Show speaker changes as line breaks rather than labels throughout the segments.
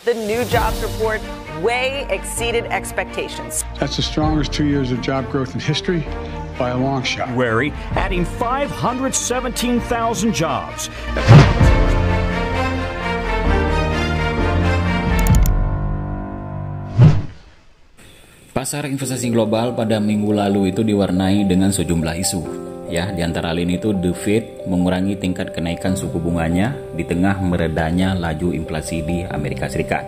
The new jobs report way exceeded expectations.
That's the strongest 2 years of job growth in history by a long shot.
January, adding 517,000 jobs.
Pasar investasi global pada minggu lalu itu diwarnai dengan sejumlah isu. Ya, di antara lain itu The Fed mengurangi tingkat kenaikan suku bunganya di tengah meredanya laju inflasi di Amerika Serikat.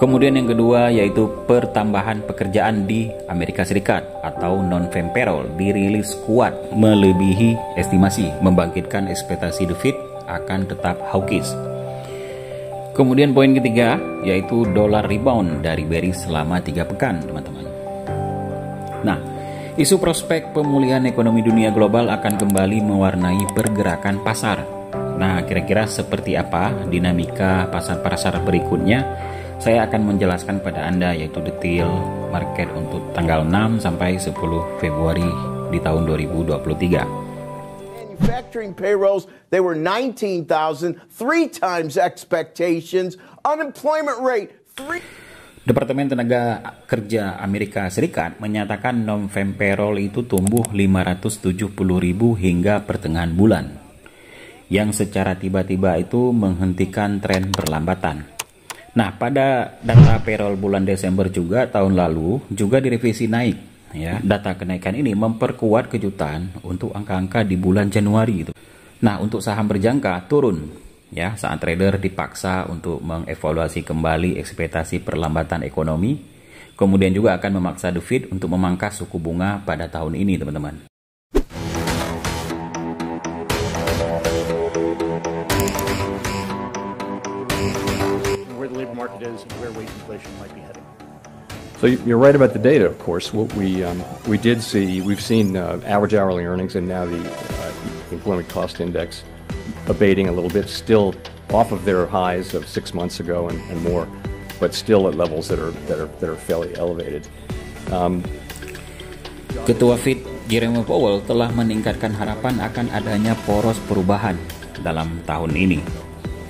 Kemudian yang kedua yaitu pertambahan pekerjaan di Amerika Serikat atau non-farm payroll dirilis kuat melebihi estimasi, membangkitkan ekspektasi The Fed akan tetap hawkish. Kemudian poin ketiga yaitu dolar rebound dari bearish selama 3 pekan, teman-teman. Nah, isu prospek pemulihan ekonomi dunia global akan kembali mewarnai pergerakan pasar. Nah, kira-kira seperti apa dinamika pasar-pasar berikutnya? Saya akan menjelaskan pada Anda yaitu detail market untuk tanggal 6 sampai 10 Februari di tahun 2023.
Manufacturing payrolls, they were 19,000, 3 times expectations. Unemployment rate, 3.
Departemen Tenaga Kerja Amerika Serikat menyatakan non-farm payroll itu tumbuh 570.000 hingga pertengahan bulan, yang secara tiba-tiba itu menghentikan tren perlambatan. Nah, pada data payroll bulan Desember juga tahun lalu juga direvisi naik. Ya, data kenaikan ini memperkuat kejutan untuk angka-angka di bulan Januari itu. Nah, untuk saham berjangka turun. Ya, saat trader dipaksa untuk mengevaluasi kembali ekspektasi perlambatan ekonomi, kemudian juga akan memaksa The Fed untuk memangkas suku bunga pada tahun ini, teman-teman.
Where the labor market is and where wage inflation might be heading. So you're right about the data, of course. What we've seen average hourly earnings and now the employment cost index abating a little bit, still off of their highs of 6 months ago and more, but still at levels that are fairly elevated.
Ketua Fed Jerome Powell telah meningkatkan harapan akan adanya poros perubahan dalam tahun ini.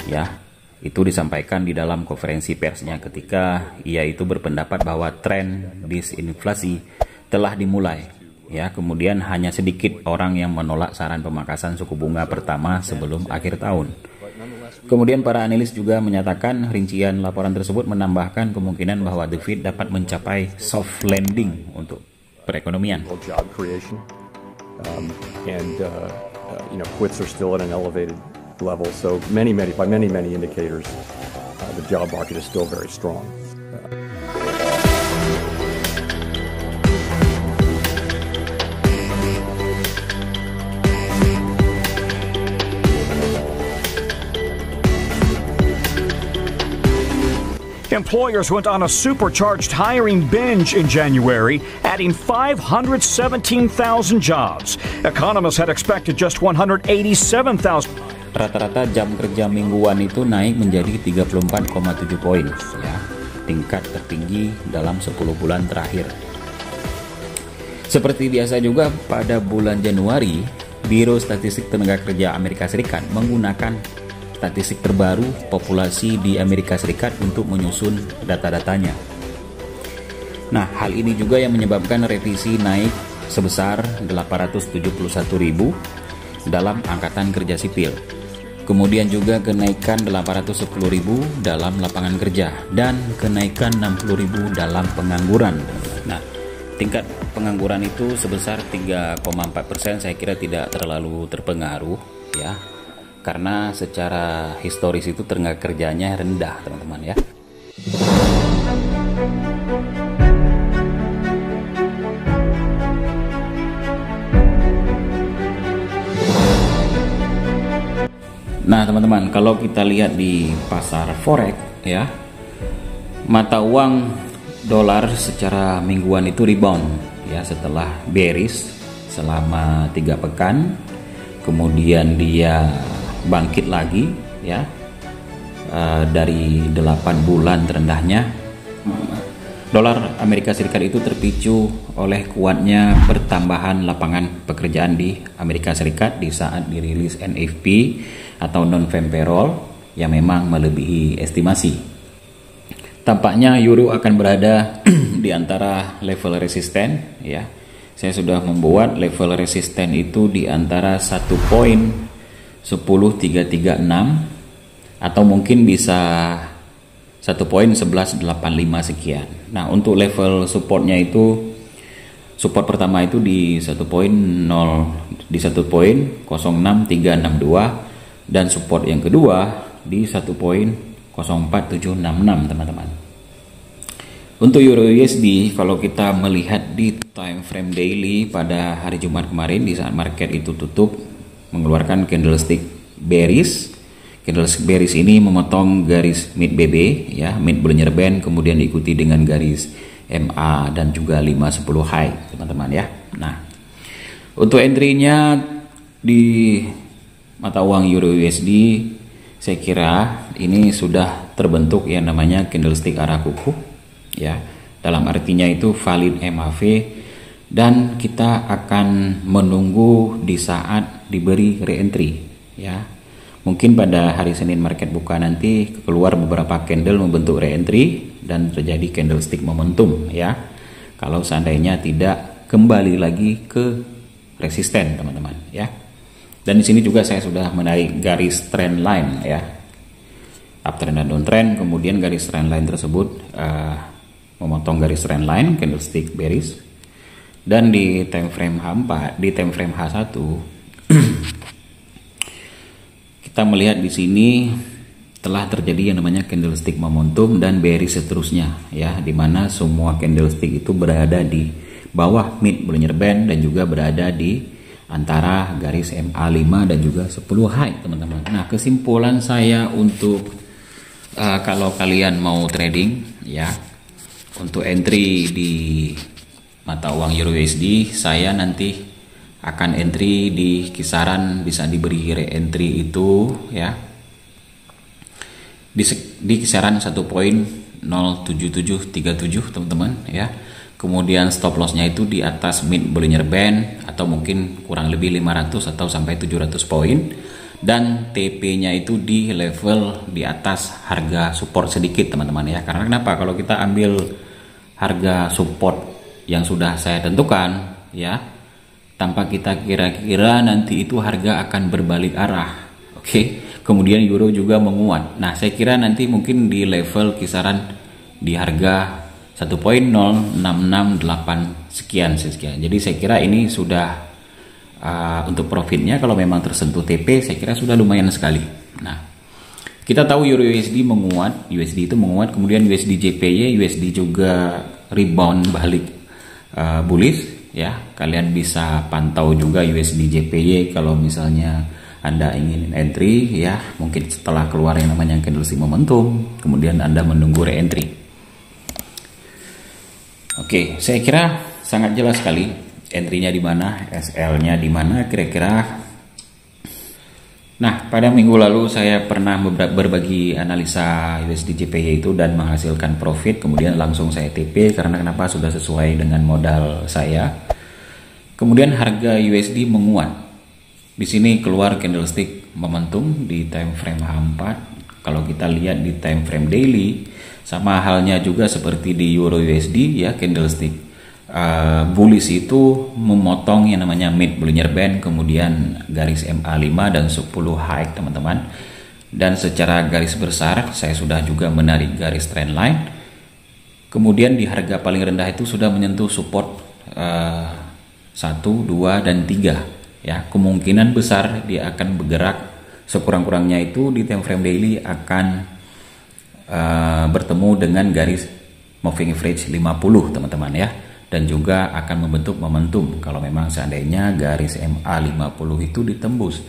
Ya, itu disampaikan di dalam konferensi persnya ketika ia itu berpendapat bahwa tren disinflasi telah dimulai. Ya, kemudian hanya sedikit orang yang menolak saran pemangkasan suku bunga pertama sebelum akhir tahun. Kemudian para analis juga menyatakan rincian laporan tersebut menambahkan kemungkinan bahwa The Fed dapat mencapai soft landing untuk perekonomian.
Quits are still at an elevated level, so many indicators, the job market is still very strong.
Employers went on a supercharged hiring binge in January, adding 517,000 jobs. Economists had expected just 187,000.
Rata-rata jam kerja mingguan itu naik menjadi 34,7 poin, ya, tingkat tertinggi dalam 10 bulan terakhir. Seperti biasa juga pada bulan Januari, Biro Statistik Tenaga Kerja Amerika Serikat menggunakan statistik terbaru populasi di Amerika Serikat untuk menyusun data-datanya. Nah, hal ini juga yang menyebabkan revisi naik sebesar 871.000 dalam angkatan kerja sipil. Kemudian juga kenaikan 810.000 dalam lapangan kerja dan kenaikan 60.000 dalam pengangguran. Nah, tingkat pengangguran itu sebesar 3,4%, saya kira tidak terlalu terpengaruh, ya. Karena secara historis itu tenaga kerjanya rendah, teman-teman, ya. Nah, teman-teman, kalau kita lihat di pasar forex, ya, mata uang dolar secara mingguan itu rebound, ya, setelah bearish selama 3 pekan, kemudian dia bangkit lagi, ya, dari 8 bulan terendahnya. Dolar Amerika Serikat itu terpicu oleh kuatnya pertambahan lapangan pekerjaan di Amerika Serikat di saat dirilis NFP atau non-farm payroll, yang memang melebihi estimasi. Tampaknya euro akan berada di antara level resisten, ya. Saya sudah membuat level resisten itu di antara 1.10336 atau mungkin bisa 1.1185 sekian. Nah, untuk level supportnya itu, support pertama itu di 1.06.362 dan support yang kedua di 1.04766, teman-teman. Untuk euro USD, kalau kita melihat di time frame daily pada hari Jumat kemarin, di saat market itu tutup mengeluarkan candlestick bearish. Candlestick bearish ini memotong garis mid BB, ya, mid Bollinger Band, kemudian diikuti dengan garis MA dan juga 510 high, teman-teman, ya. Nah, untuk entry-nya di mata uang euro USD, saya kira ini sudah terbentuk yang namanya candlestick arah kuku, ya, dalam artinya itu valid MAV, dan kita akan menunggu di saat diberi re-entry, ya. Mungkin pada hari Senin market buka nanti keluar beberapa candle membentuk re-entry dan terjadi candlestick momentum, ya, kalau seandainya tidak kembali lagi ke resisten, teman-teman, ya. Dan di sini juga saya sudah menarik garis trend line, ya, uptrend dan downtrend, kemudian garis trend line tersebut memotong garis trend line candlestick bearish, dan di time frame H4, di time frame H1 kita melihat di sini telah terjadi yang namanya candlestick momentum dan bearish seterusnya, ya, dimana semua candlestick itu berada di bawah mid Bollinger Band dan juga berada di antara garis MA5 dan juga 10 high, teman-teman. Nah, kesimpulan saya untuk kalau kalian mau trading, ya, untuk entry di mata uang euro USD, saya nanti akan entry di kisaran, bisa diberi re-entry itu, ya, di kisaran 1.07737, teman-teman, ya. Kemudian stop lossnya itu di atas mid Bollinger Band atau mungkin kurang lebih 500 atau sampai 700 poin, dan TP-nya itu di level di atas harga support sedikit, teman-teman, ya. Karena kenapa? Kalau kita ambil harga support yang sudah saya tentukan, ya, tanpa kita kira-kira nanti itu harga akan berbalik arah, oke. Kemudian euro juga menguat. Nah, saya kira nanti mungkin di level kisaran di harga 1.0668 sekian. Jadi saya kira ini sudah untuk profitnya kalau memang tersentuh TP, saya kira sudah lumayan sekali. Nah, kita tahu euro USD menguat, USD itu menguat, kemudian USD JPY, USD juga rebound balik bullish, ya. Kalian bisa pantau juga USD JPY kalau misalnya Anda ingin entry, ya, mungkin setelah keluar yang namanya candlestick momentum, kemudian Anda menunggu re-entry. Oke, saya kira sangat jelas sekali entry-nya di mana, SL-nya di mana kira-kira. Nah, pada minggu lalu saya pernah berbagi analisa USD JPY itu dan menghasilkan profit, kemudian langsung saya TP karena kenapa? Sudah sesuai dengan modal saya. Kemudian harga USD menguat. Di sini keluar candlestick momentum di time frame H4. Kalau kita lihat di time frame daily, sama halnya juga seperti di euro USD, ya, candlestick bullish itu memotong yang namanya mid Bollinger Band, kemudian garis MA5 dan 10 high, teman-teman. Dan secara garis besar saya sudah juga menarik garis trend line. Kemudian di harga paling rendah itu sudah menyentuh support 1, 2 dan 3, ya. Kemungkinan besar dia akan bergerak sekurang-kurangnya itu di time frame daily akan bertemu dengan garis moving average 50, teman-teman, ya. Dan juga akan membentuk momentum kalau memang seandainya garis MA50 itu ditembus.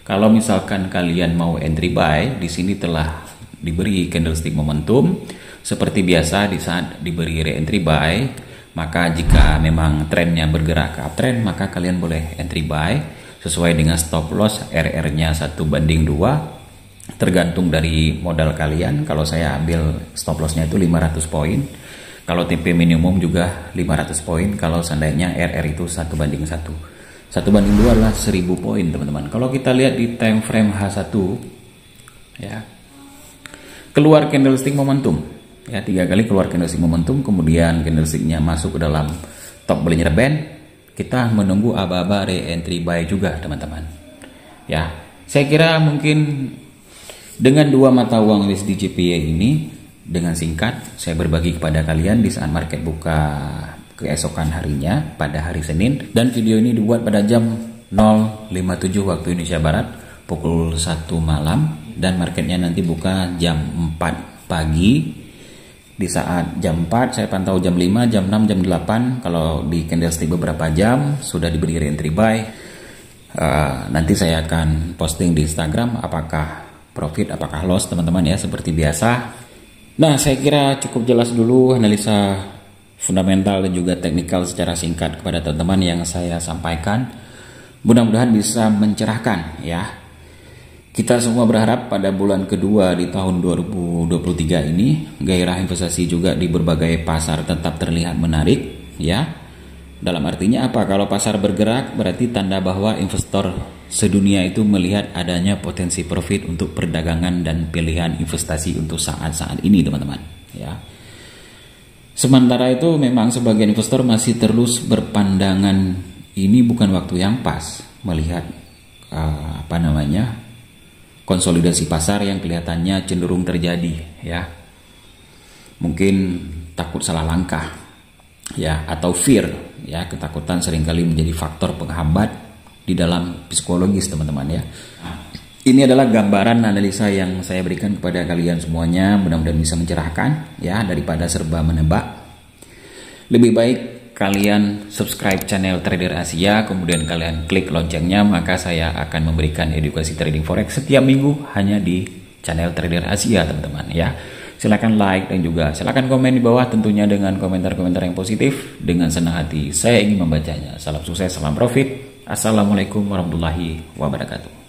Kalau misalkan kalian mau entry buy, di sini telah diberi candlestick momentum. Seperti biasa di saat diberi re-entry buy, maka jika memang trennya bergerak ke uptrend, maka kalian boleh entry buy sesuai dengan stop loss RR-nya 1:2, tergantung dari modal kalian. Kalau saya ambil stop loss-nya itu 500 poin. Kalau TP minimum juga 500 poin. Kalau seandainya RR itu 1:1. 1:2 adalah 1000 poin, teman-teman. Kalau kita lihat di time frame H1, ya, keluar candlestick momentum. Ya, 3 kali keluar candlestick momentum, kemudian candlesticknya masuk ke dalam top Bollinger Band. Kita menunggu aba-aba re-entry buy juga, teman-teman. Ya, saya kira mungkin dengan 2 mata uang USD JPY ini, dengan singkat saya berbagi kepada kalian di saat market buka keesokan harinya pada hari Senin, dan video ini dibuat pada jam 0.57 waktu Indonesia Barat, pukul 1 malam, dan marketnya nanti buka jam 4 pagi. Di saat jam 4 saya pantau jam 5, jam 6, jam 8. Kalau di candlestick beberapa jam sudah diberi entry buy. Nanti saya akan posting di Instagram apakah profit, apakah loss, teman-teman ya, seperti biasa. Nah, saya kira cukup jelas dulu analisa fundamental dan juga teknikal secara singkat kepada teman-teman yang saya sampaikan. Mudah-mudahan bisa mencerahkan ya. Kita semua berharap pada bulan kedua di tahun 2023 ini gairah investasi juga di berbagai pasar tetap terlihat menarik ya. Dalam artinya apa? Kalau pasar bergerak berarti tanda bahwa investor sedunia itu melihat adanya potensi profit untuk perdagangan dan pilihan investasi untuk saat-saat ini, teman-teman ya. Sementara itu memang sebagian investor masih terus berpandangan ini bukan waktu yang pas melihat konsolidasi pasar yang kelihatannya cenderung terjadi ya. Mungkin takut salah langkah ya, atau fear ya, ketakutan seringkali menjadi faktor penghambat di dalam psikologis, teman-teman ya. Ini adalah gambaran analisa yang saya berikan kepada kalian semuanya, mudah-mudahan bisa mencerahkan ya, daripada serba menebak. Lebih baik kalian subscribe channel Trader Asia, kemudian kalian klik loncengnya, maka saya akan memberikan edukasi trading forex setiap minggu hanya di channel Trader Asia, teman-teman ya. Silakan like dan juga silakan komen di bawah, tentunya dengan komentar-komentar yang positif. Dengan senang hati saya ingin membacanya. Salam sukses, salam profit. Assalamualaikum warahmatullahi wabarakatuh.